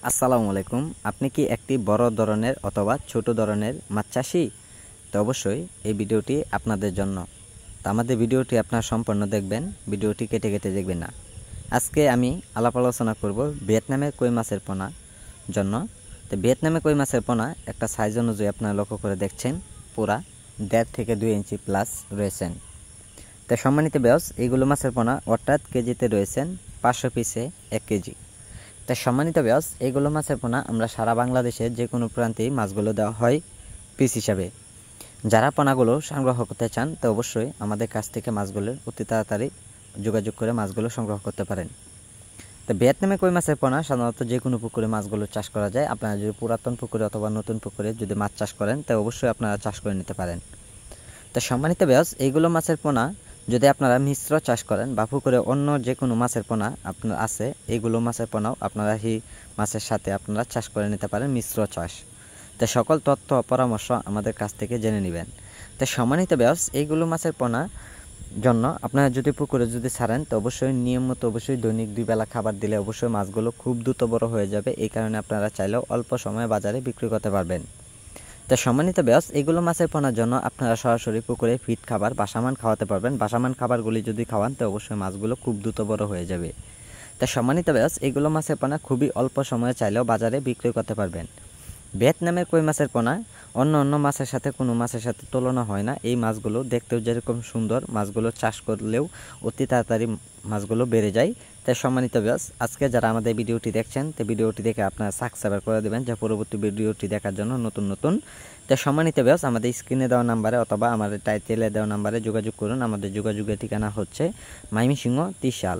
আসসালামু আলাইকুম। আপনি কি একটি বড় ধরনের অথবা ছোট ধরনের মাছ চাষি? তো অবশ্যই এই ভিডিওটি আপনাদের জন্য। তো আমাদের ভিডিওটি আপনারা সম্পূর্ণ দেখবেন, ভিডিওটি কেটে কেটে দেখবেন না। আজকে আমি আলাপ আলোচনা করব ভিয়েতনামের কই মাছের পোনা জন্য। তো ভিয়েতনামে কই মাছের পোনা একটা সাইজ অনুযায়ী আপনারা লক্ষ্য করে দেখছেন, পুরা 1.5 থেকে 2 ইঞ্চি প্লাস রয়েছেন। তো সম্মানিত ভিউয়ার্স, এইগুলো মাছের পোনা অর্থাৎ কেজিতে রয়েছেন 500 পিসে 1 কেজি। তাই সম্মানিত ভিউয়ার্স, এইগুলো মাছের পোনা আমরা সারা বাংলাদেশের যে কোনো প্রান্তেই মাছগুলো দেওয়া হয় পিস হিসাবে। যারা পোনাগুলো সংগ্রহ করতে চান তো অবশ্যই আমাদের কাছ থেকে মাছগুলো অতি তাড়াতাড়ি যোগাযোগ করে মাছগুলো সংগ্রহ করতে পারেন। তো ভিয়েতনামে কই মাছের পোনা সাধারণত যে কোনো পুকুরে মাছগুলো চাষ করা যায়। আপনারা যদি পুরাতন পুকুরে অথবা নতুন পুকুরে যদি মাছ চাষ করেন তো অবশ্যই আপনারা চাষ করে নিতে পারেন। তো সম্মানিত ভিউয়ার্স, এইগুলো মাছের পোনা যদি আপনারা মিশ্র চাষ করেন বা পুকুরে অন্য যে কোনো মাছের পোনা আপনার আছে, এইগুলো মাছের পোনাও আপনারা এই মাছের সাথে আপনারা চাষ করে নিতে পারেন মিশ্র চাষ। তো সকল তথ্য পরামর্শ আমাদের কাছ থেকে জেনে নেবেন। তো সম্মানিত ভিউয়ার্স, এইগুলো মাছের পোনা জন্য আপনারা যদি পুকুরে যদি ছাড়েন তো অবশ্যই নিয়মিত অবশ্যই দৈনিক 2 বেলা খাবার দিলে অবশ্যই মাছগুলো খুব দ্রুত বড় হয়ে যাবে। এই কারণে আপনারা চাইলেও অল্প সময়ে বাজারে বিক্রি করতে পারবেন। তো সম্মানিত ভিউয়ার্স, এগুলো মাছের পোনার জন্য আপনারা সরাসরি পুকুরে ফিড খাবার বাসামান খাওয়াতে পারবেন। বাসামান খাবারগুলি যদি খাওয়ান তো অবশ্যই মাছগুলো খুব দ্রুত বড় হয়ে যাবে। তো সম্মানিত ভিউয়ার্স, এগুলো মাছের পোনা খুবই অল্প সময়ে চাইলেও বাজারে বিক্রি করতে পারবেন। ভিয়েতনামের কই মাছের পোনা অন্য মাছের সাথে কোনো মাছের সাথে তুলনা হয় না। এই মাছগুলো দেখতেও যেরকম সুন্দর, মাছগুলো চাষ করলেও অতি তাড়াতাড়ি মাছগুলো বেড়ে যায়। তাই সম্মানিত ভিউয়ার্স, আজকে যারা আমাদের ভিডিওটি দেখছেন তো ভিডিওটি দেখে আপনারা সাবস্ক্রাইব করে দেবেন যে পরবর্তী ভিডিওটি দেখার জন্য নতুন। তো সম্মানিত ভিউয়ার্স, আমাদের স্ক্রিনে দেওয়া নাম্বারে অথবা আমাদের টাইটেলে দেওয়া নাম্বারে যোগাযোগ করুন। আমাদের যোগাযোগের ঠিকানা হচ্ছে ময়মনসিংহ ত্রিশাল।